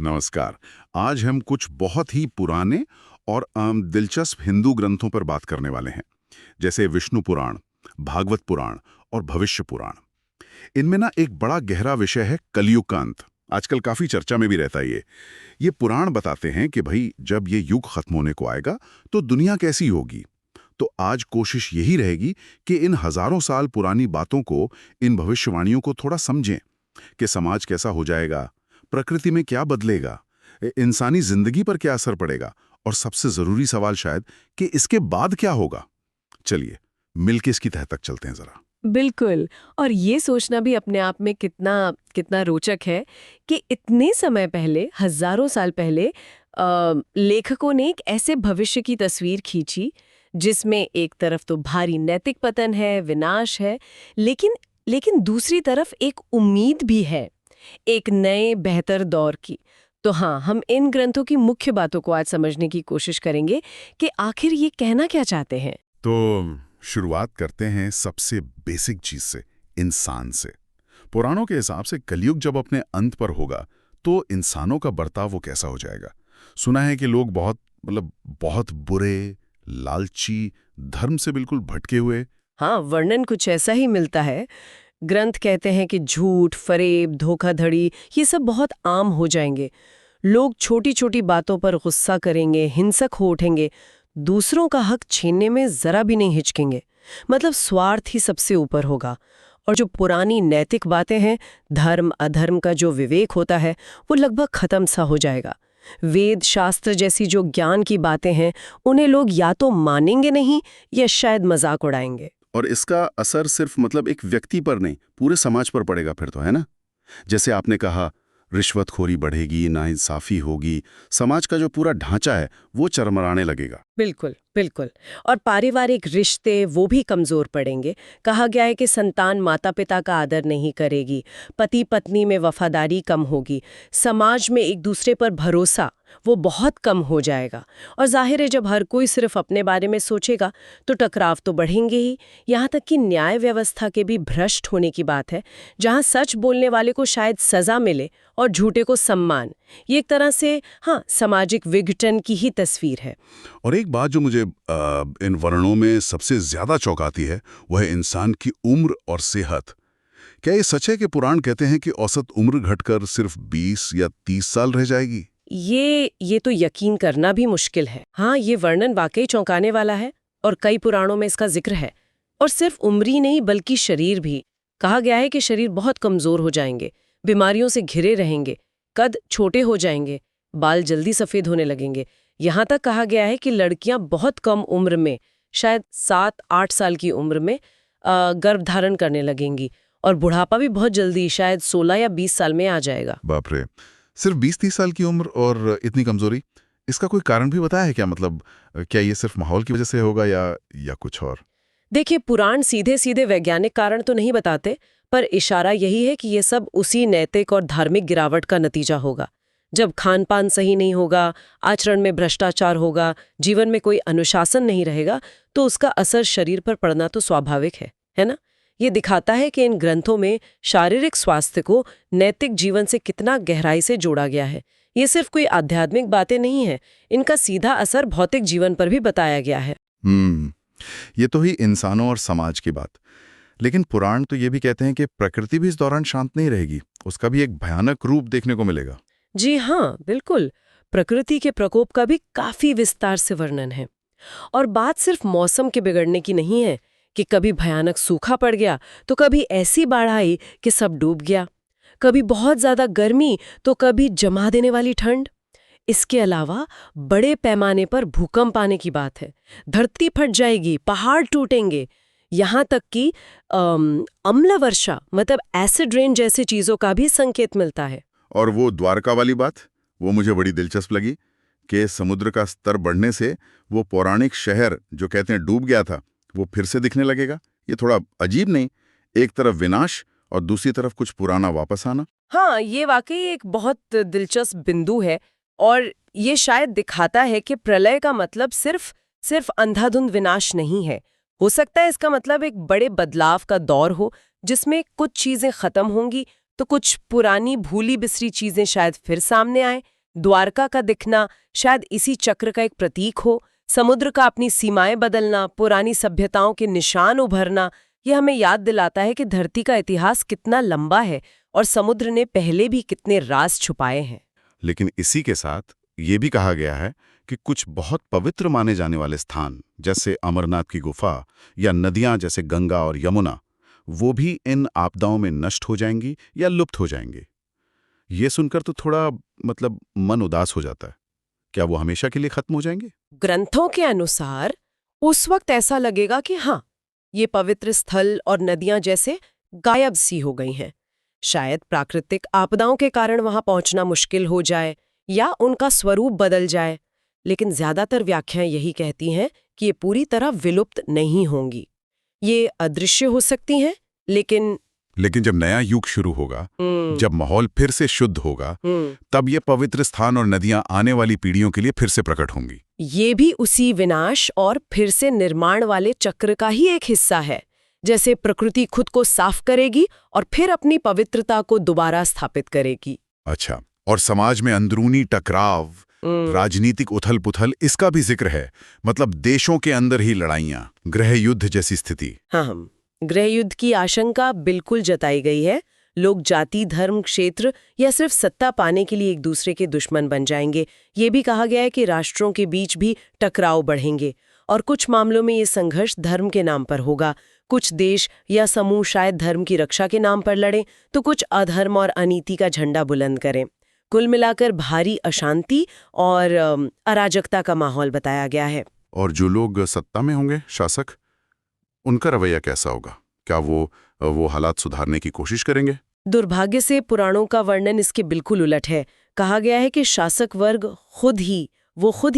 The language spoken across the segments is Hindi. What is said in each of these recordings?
नमस्कार। आज हम कुछ बहुत ही पुराने और दिलचस्प हिंदू ग्रंथों पर बात करने वाले हैं, जैसे विष्णु पुराण, भागवत पुराण और भविष्य पुराण। इनमें ना एक बड़ा गहरा विषय है कलयुग का अंत। आजकल काफी चर्चा में भी रहता है ये पुराण बताते हैं कि भाई जब ये युग खत्म होने को आएगा तो दुनिया कैसी होगी। तो आज कोशिश यही रहेगी कि इन हजारों साल पुरानी बातों को, इन भविष्यवाणियों को थोड़ा समझें कि समाज कैसा हो जाएगा, प्रकृति में क्या बदलेगा, इंसानी जिंदगी पर क्या असर पड़ेगा और सबसे जरूरी सवाल शायद कि इसके बाद क्या होगा। चलिए मिलके इसकी तह तक चलते हैं जरा। बिल्कुल। और ये सोचना भी अपने आप में कितना कितना रोचक है कि इतने समय पहले, हजारों साल पहले लेखकों ने एक ऐसे भविष्य की तस्वीर खींची जिसमें एक तरफ तो भारी नैतिक पतन है, विनाश है, लेकिन दूसरी तरफ एक उम्मीद भी है, एक नए बेहतर दौर की। तो हाँ, हम इन ग्रंथों की मुख्य बातों को आज समझने की कोशिश करेंगे कि आखिर ये कहना क्या चाहते हैं। तो शुरुआत करते हैं सबसे बेसिक चीज से, इंसान से। पुराणों के हिसाब से कलयुग जब अपने अंत पर होगा तो इंसानों का बर्ताव वो कैसा हो जाएगा। सुना है कि लोग बहुत बुरे, लालची, धर्म से बिल्कुल भटके हुए। हाँ, वर्णन कुछ ऐसा ही मिलता है। ग्रंथ कहते हैं कि झूठ, फरेब, धोखाधड़ी ये सब बहुत आम हो जाएंगे। लोग छोटी छोटी बातों पर गुस्सा करेंगे, हिंसक हो उठेंगे, दूसरों का हक छीनने में जरा भी नहीं हिचकेंगे। मतलब स्वार्थ ही सबसे ऊपर होगा। और जो पुरानी नैतिक बातें हैं, धर्म अधर्म का जो विवेक होता है, वो लगभग खत्म सा हो जाएगा। वेद शास्त्र जैसी जो ज्ञान की बातें हैं, उन्हें लोग या तो मानेंगे नहीं या शायद मजाक उड़ाएंगे। और इसका असर सिर्फ एक व्यक्ति पर नहीं, पूरे समाज पर पड़ेगा फिर तो, है ना। जैसे आपने कहा, रिश्वतखोरी बढ़ेगी, नाइंसाफी होगी, समाज का जो पूरा ढांचा है वो चरमराने लगेगा। बिल्कुल बिल्कुल। और पारिवारिक रिश्ते वो भी कमजोर पड़ेंगे। कहा गया है कि संतान माता पिता का आदर नहीं करेगी, पति पत्नी में वफादारी कम होगी, समाज में एक दूसरे पर भरोसा वो बहुत कम हो जाएगा। और जाहिर है, जब हर कोई सिर्फ अपने बारे में सोचेगा तो टकराव तो बढ़ेंगे ही। यहाँ तक कि न्याय व्यवस्था के भी भ्रष्ट होने की बात है, जहाँ सच बोलने वाले को शायद सजा मिले और झूठे को सम्मान। ये एक तरह से हाँ, सामाजिक विघटन की ही तस्वीर है। और एक बात जो मुझे इन वर्णों में सबसे ज्यादा चौंकाती है वो है इंसान की उम्र और सेहत। क्या ये सच है कि पुराण कहते हैं कि औसत उम्र घटकर सिर्फ 20 या 30 साल रह जाएगी? ये तो यकीन करना भी मुश्किल है। हाँ, ये वर्णन वाकई चौंकाने वाला है और कई पुराणों में इसका जिक्र है। और सिर्फ उम्र ही नहीं बल्कि शरीर भी। कहा गया है कि शरीर बहुत कमजोर हो जाएंगे, बीमारियों से घिरे रहेंगे, कद छोटे हो जाएंगे, बाल जल्दी सफेद होने लगेंगे। यहाँ तक कहा गया है कि लड़कियां बहुत कम उम्र में, शायद 7-8 साल की उम्र में गर्भ धारण करने लगेंगी। और बुढ़ापा भी बहुत जल्दी, शायद 16 या 20 साल में आ जाएगा। बाप रे, सिर्फ 20-30 साल की उम्र और इतनी कमजोरी। इसका कोई कारण भी बताया है क्या? क्या ये सिर्फ माहौल की वजह से होगा या कुछ और? देखिए, पुराण सीधे सीधे वैज्ञानिक कारण तो नहीं बताते, पर इशारा यही है कि ये सब उसी नैतिक और धार्मिक गिरावट का नतीजा होगा। जब खान पान सही नहीं होगा, आचरण में भ्रष्टाचार होगा, जीवन में कोई अनुशासन नहीं रहेगा, तो उसका असर शरीर पर पड़ना तो स्वाभाविक है ना। ये दिखाता है कि इन ग्रंथों में शारीरिक स्वास्थ्य को नैतिक जीवन से कितना गहराई से जोड़ा गया है। ये सिर्फ कोई आध्यात्मिक बातें नहीं है, इनका सीधा असर भौतिक जीवन पर भी बताया गया है। ये तो ही इंसानों और समाज की बात। लेकिन पुराण तो ये भी कहते हैं कि प्रकृति भी इस दौरान शांत नहीं रहेगी, उसका भी एक भयानक रूप देखने को मिलेगा। जी हाँ, बिल्कुल। प्रकृति के प्रकोप का भी काफी विस्तार से वर्णन है। और बात सिर्फ मौसम के बिगड़ने की नहीं है कि कभी भयानक सूखा पड़ गया तो कभी ऐसी बाढ़ आई कि सब डूब गया, कभी बहुत ज्यादा गर्मी तो कभी जमा देने वाली ठंड। इसके अलावा बड़े पैमाने पर भूकंप आने की बात है। धरती फट जाएगी, पहाड़ टूटेंगे, यहाँ तक कि अम्ल वर्षा मतलब एसिड रेन जैसी चीजों का भी संकेत मिलता है। और वो द्वारका वाली बात, वो मुझे बड़ी दिलचस्प लगी कि समुद्र का स्तर बढ़ने से वो पौराणिक शहर जो कहते हैं डूब गया था, वो फिर से दिखने लगेगा। ये थोड़ा अजीब नहीं? एक तरफ विनाश और दूसरी तरफ कुछ पुराना वापस आना। हाँ, ये वाकई एक बहुत दिलचस्प बिंदु है। और ये शायद दिखाता है कि प्रलय का मतलब सिर्फ अंधाधुंध विनाश नहीं है। हो सकता है इसका मतलब एक बड़े बदलाव का दौर हो, जिसमें कुछ चीजें खत्म होंगी तो कुछ पुरानी भूली बिसरी चीजें शायद फिर सामने आए, द्वारका का दिखना शायद इसी चक्र का एक प्रतीक हो। समुद्र का अपनी सीमाएं बदलना, पुरानी सभ्यताओं के निशान उभरना, यह हमें याद दिलाता है कि धरती का इतिहास कितना लंबा है और समुद्र ने पहले भी कितने राज छुपाए हैं। लेकिन इसी के साथ ये भी कहा गया है कि कुछ बहुत पवित्र माने जाने वाले स्थान, जैसे अमरनाथ की गुफा या नदियां जैसे गंगा और यमुना, वो भी इन आपदाओं में नष्ट हो जाएंगी या लुप्त हो जाएंगी। ये सुनकर तो थोड़ा मन उदास हो जाता है। क्या वो हमेशा के लिए खत्म हो जाएंगे? ग्रंथों के अनुसार उस वक्त ऐसा लगेगा कि हाँ, ये पवित्र स्थल और नदियां जैसे गायब सी हो गई हैं। शायद प्राकृतिक आपदाओं के कारण वहां पहुंचना मुश्किल हो जाए या उनका स्वरूप बदल जाए। लेकिन ज्यादातर व्याख्याएं यही कहती हैं कि ये पूरी तरह विलुप्त नहीं होंगी। ये अदृश्य हो सकती हैं, लेकिन जब नया युग शुरू होगा, जब माहौल फिर से शुद्ध होगा, तब ये पवित्र स्थान और नदियां आने वाली पीढ़ियों के लिए फिर से प्रकट होंगी। ये भी उसी विनाश और फिर से निर्माण वाले चक्र का ही एक हिस्सा है। जैसे प्रकृति खुद को साफ करेगी और फिर अपनी पवित्रता को दोबारा स्थापित करेगी। अच्छा, और समाज में अंदरूनी टकराव, राजनीतिक उथल-पुथल, इसका भी जिक्र है। देशों के अंदर ही लड़ाइयां, गृह युद्ध जैसी स्थिति। हाँ, गृह युद्ध की आशंका बिल्कुल जताई गई है। लोग जाति, धर्म, क्षेत्र या सिर्फ सत्ता पाने के लिए एक दूसरे के दुश्मन बन जाएंगे। ये भी कहा गया है कि राष्ट्रों के बीच भी टकराव बढ़ेंगे और कुछ मामलों में ये संघर्ष धर्म के नाम पर होगा। कुछ देश या समूह शायद धर्म की रक्षा के नाम पर लड़ें, तो कुछ अधर्म और अनीति का झंडा बुलंद करें। कुल मिलाकर भारी अशांति और अराजकता का माहौल बताया गया है। और जो लोग सत्ता में होंगे, शासक, उनका रवैया कैसा होगा? क्या वो हालात सुधारने की कोशिश करेंगे? दुर्भाग्य से पुराणों का वर्णन इसके बिल्कुल उलट है। कहा गया है कि शासक वर्ग खुद ही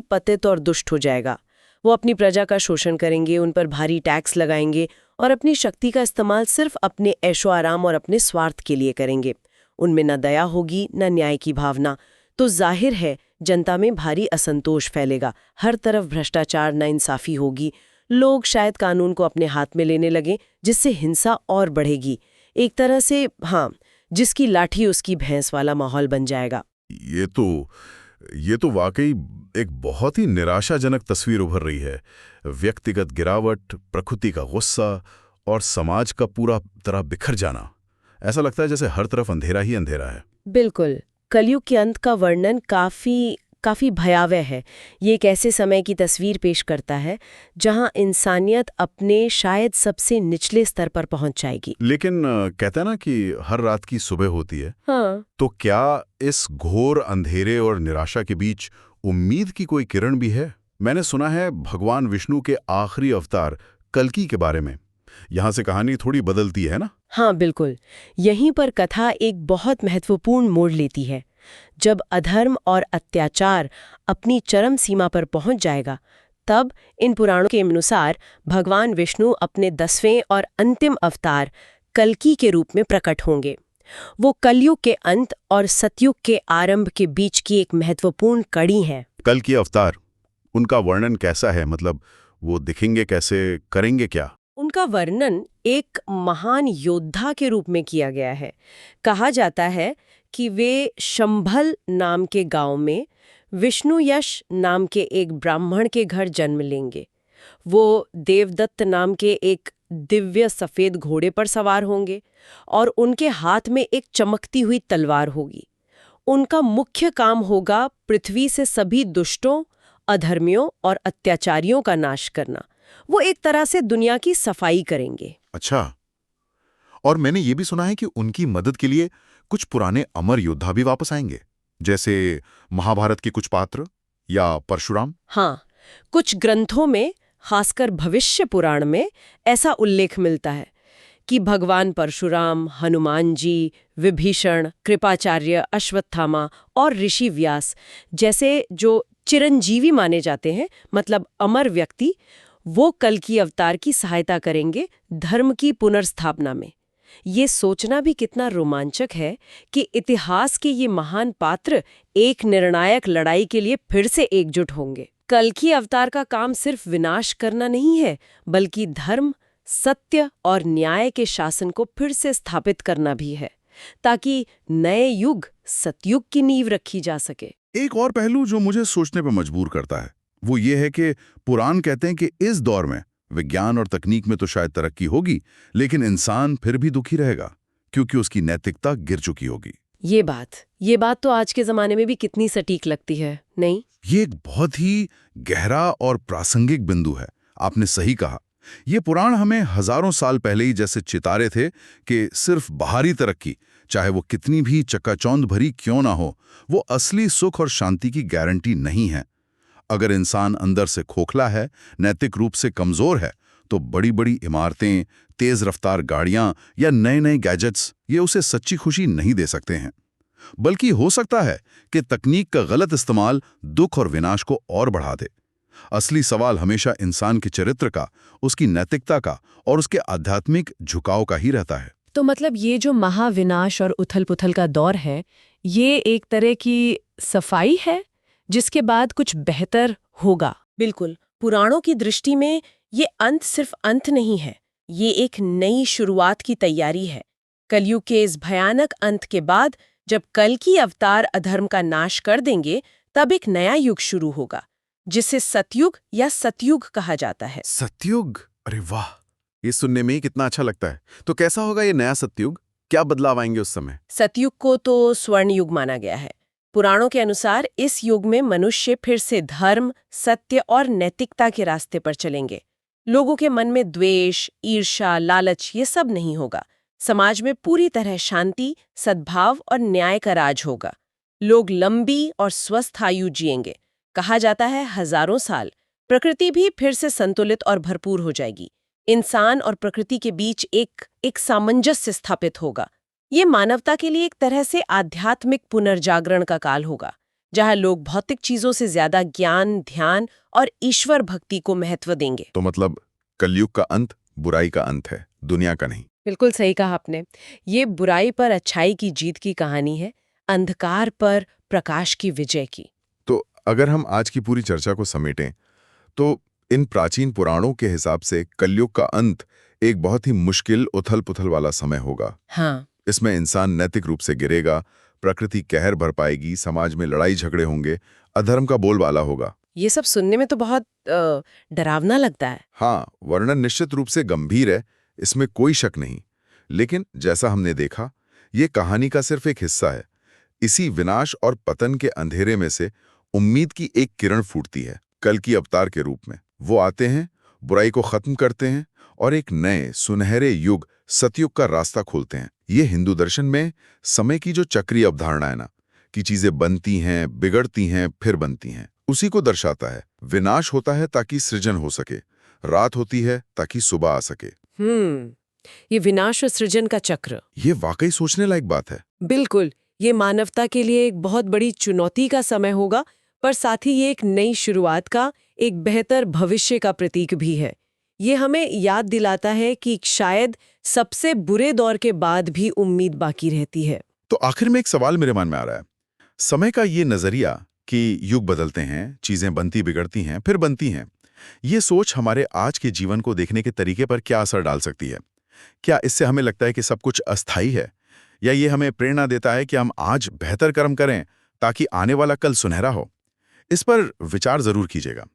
पतित और दुष्ट हो जाएगा। वो अपनी प्रजा का शोषण करेंगे, उन पर भारी टैक्स लगाएंगे और अपनी शक्ति का इस्तेमाल सिर्फ अपने ऐशो आराम और अपने स्वार्थ के लिए करेंगे। उनमें न दया होगी, न न्याय की भावना। तो जाहिर है जनता में भारी असंतोष फैलेगा। हर तरफ भ्रष्टाचार, नाइंसाफी होगी। लोग शायद कानून को अपने हाथ में लेने लगे, जिससे हिंसा और बढ़ेगी। एक तरह से जिसकी लाठी उसकी भैंस वाला माहौल बन जाएगा। ये तो वाकई एक बहुत ही निराशाजनक तस्वीर उभर रही है। व्यक्तिगत गिरावट, प्रकृति का गुस्सा और समाज का पूरा तरह बिखर जाना। ऐसा लगता है जैसे हर तरफ अंधेरा ही अंधेरा है। बिल्कुल। कलयुग के अंत का वर्णन काफी भयावह है। ये एक ऐसे समय की तस्वीर पेश करता है जहां इंसानियत अपने शायद सबसे निचले स्तर पर पहुंच जाएगी। लेकिन कहते हैं ना कि हर रात की सुबह होती है। हाँ। तो क्या इस घोर अंधेरे और निराशा के बीच उम्मीद की कोई किरण भी है? मैंने सुना है भगवान विष्णु के आखिरी अवतार कल्कि के बारे में। यहाँ से कहानी थोड़ी बदलती है ना? हाँ, बिल्कुल। यहीं पर कथा एक बहुत महत्वपूर्ण मोड़ लेती है। जब अधर्म और अत्याचार अपनी चरम सीमा पर पहुंच जाएगा, तब इन पुराणों के अनुसार भगवान विष्णु अपने 10वें और अंतिम अवतार कल्कि के रूप में प्रकट होंगे। वो कलयुग के अंत और सतयुग के आरंभ के बीच की एक महत्वपूर्ण कड़ी है। कल्कि अवतार, उनका वर्णन कैसा है? वो दिखेंगे कैसे, करेंगे क्या? उनका वर्णन एक महान योद्धा के रूप में किया गया है। कहा जाता है कि वे शंभल नाम के गांव में विष्णु यश नाम के एक ब्राह्मण के घर जन्म लेंगे। वो देवदत्त नाम के एक दिव्य सफेद घोड़े पर सवार होंगे और उनके हाथ में एक चमकती हुई तलवार होगी। उनका मुख्य काम होगा पृथ्वी से सभी दुष्टों, अधर्मियों और अत्याचारियों का नाश करना। वो एक तरह से दुनिया की सफाई करेंगे। अच्छा, और मैंने ये भी सुना है कि उनकी मदद के लिए कुछ पुराने अमर योद्धा भी वापस आएंगे, जैसे महाभारत के कुछ पात्र या परशुराम। हाँ, कुछ ग्रंथों में, खासकर भविष्य पुराण में, ऐसा उल्लेख मिलता है कि भगवान परशुराम, हनुमान जी, विभीषण, कृपाचार्य, अश्वत्थामा और ऋषि व्यास जैसे जो चिरंजीवी माने जाते हैं, अमर व्यक्ति, वो कल्कि अवतार की सहायता करेंगे धर्म की पुनर्स्थापना में। ये सोचना भी कितना रोमांचक है कि इतिहास के ये महान पात्र एक निर्णायक लड़ाई के लिए फिर से एकजुट होंगे। कल्कि अवतार का काम सिर्फ विनाश करना नहीं है, बल्कि धर्म, सत्य और न्याय के शासन को फिर से स्थापित करना भी है, ताकि नए युग, सतयुग की नींव रखी जा सके। एक और पहलू जो मुझे सोचने पर मजबूर करता है वो ये है कि पुराण कहते हैं कि इस दौर में विज्ञान और तकनीक में तो शायद तरक्की होगी, लेकिन इंसान फिर भी दुखी रहेगा क्योंकि उसकी नैतिकता गिर चुकी होगी। ये बात तो आज के जमाने में भी कितनी सटीक लगती है, नहीं? ये एक बहुत ही गहरा और प्रासंगिक बिंदु है। आपने सही कहा। ये पुराण हमें हजारों साल पहले ही जैसे चितारे थे कि सिर्फ बाहरी तरक्की, चाहे वो कितनी भी चकाचौंध भरी क्यों ना हो, वो असली सुख और शांति की गारंटी नहीं है। अगर इंसान अंदर से खोखला है, नैतिक रूप से कमजोर है, तो बड़ी बड़ी इमारतें, तेज रफ्तार गाड़ियां या नए नए गैजेट्स ये उसे सच्ची खुशी नहीं दे सकते हैं। बल्कि हो सकता है कि तकनीक का गलत इस्तेमाल दुख और विनाश को और बढ़ा दे। असली सवाल हमेशा इंसान के चरित्र का, उसकी नैतिकता का और उसके आध्यात्मिक झुकाव का ही रहता है। तो मतलब ये जो महाविनाश और उथल-पुथल का दौर है, ये एक तरह की सफाई है, जिसके बाद कुछ बेहतर होगा। बिल्कुल, पुराणों की दृष्टि में ये अंत सिर्फ अंत नहीं है, ये एक नई शुरुआत की तैयारी है। कलयुग के इस भयानक अंत के बाद जब कल की अवतार अधर्म का नाश कर देंगे, तब एक नया युग शुरू होगा, जिसे सतयुग या सतयुग कहा जाता है। सतयुग, अरे वाह, ये सुनने में ही कितना अच्छा लगता है। तो कैसा होगा ये नया सतयुग? क्या बदलाव आएंगे उस समय? सतयुग को तो स्वर्ण युग माना गया है। पुराणों के अनुसार इस युग में मनुष्य फिर से धर्म, सत्य और नैतिकता के रास्ते पर चलेंगे। लोगों के मन में द्वेष, ईर्ष्या, लालच ये सब नहीं होगा। समाज में पूरी तरह शांति, सद्भाव और न्याय का राज होगा। लोग लंबी और स्वस्थ आयु जिएंगे। कहा जाता है हजारों साल। प्रकृति भी फिर से संतुलित और भरपूर हो जाएगी। इंसान और प्रकृति के बीच एक सामंजस्य स्थापित होगा। ये मानवता के लिए एक तरह से आध्यात्मिक पुनर्जागरण का काल होगा, जहां लोग भौतिक चीजों से ज्यादा ज्ञान, ध्यान और ईश्वर भक्ति को महत्व देंगे। तो मतलब कलयुग का अंत बुराई का अंत है, दुनिया का नहीं। बिल्कुल सही कहा आपने। ये बुराई पर अच्छाई की जीत की कहानी है, अंधकार पर प्रकाश की विजय की। तो अगर हम आज की पूरी चर्चा को समेटें, तो इन प्राचीन पुराणों के हिसाब से कलयुग का अंत एक बहुत ही मुश्किल उथल-पुथल वाला समय होगा। हाँ, इसमें इंसान नैतिक रूप से गिरेगा, प्रकृति कहर भर पाएगी, समाज में लड़ाई झगड़े होंगे, अधर्म का बोलबाला होगा। ये सब सुनने में तो बहुत डरावना लगता है। हाँ, वर्णन निश्चित रूप से गंभीर है, इसमें कोई शक नहीं। लेकिन जैसा हमने देखा, ये कहानी का सिर्फ एक हिस्सा है। इसी विनाश और पतन के अंधेरे में से उम्मीद की एक किरण फूटती है, कल की अवतार के रूप में। वो आते हैं, बुराई को खत्म करते हैं और एक नए सुनहरे युग, सतयुग का रास्ता खोलते हैं। ये हिंदू दर्शन में समय की जो चक्रीय अवधारणा है ना, कि चीजें बनती हैं, बिगड़ती हैं, फिर बनती हैं, उसी को दर्शाता है। विनाश होता है ताकि सृजन हो सके, रात होती है ताकि सुबह आ सके। ये विनाश और सृजन का चक्र। ये वाकई सोचने लायक बात है। बिल्कुल, ये मानवता के लिए एक बहुत बड़ी चुनौती का समय होगा, पर साथ ही ये एक नई शुरुआत का, एक बेहतर भविष्य का प्रतीक भी है। ये हमें याद दिलाता है कि शायद सबसे बुरे दौर के बाद भी उम्मीद बाकी रहती है। तो आखिर में एक सवाल मेरे मन में आ रहा है। समय का ये नजरिया कि युग बदलते हैं, चीजें बनती बिगड़ती हैं, फिर बनती हैं, ये सोच हमारे आज के जीवन को देखने के तरीके पर क्या असर डाल सकती है? क्या इससे हमें लगता है कि सब कुछ अस्थायी है, या ये हमें प्रेरणा देता है कि हम आज बेहतर कर्म करें ताकि आने वाला कल सुनहरा हो? इस पर विचार जरूर कीजिएगा।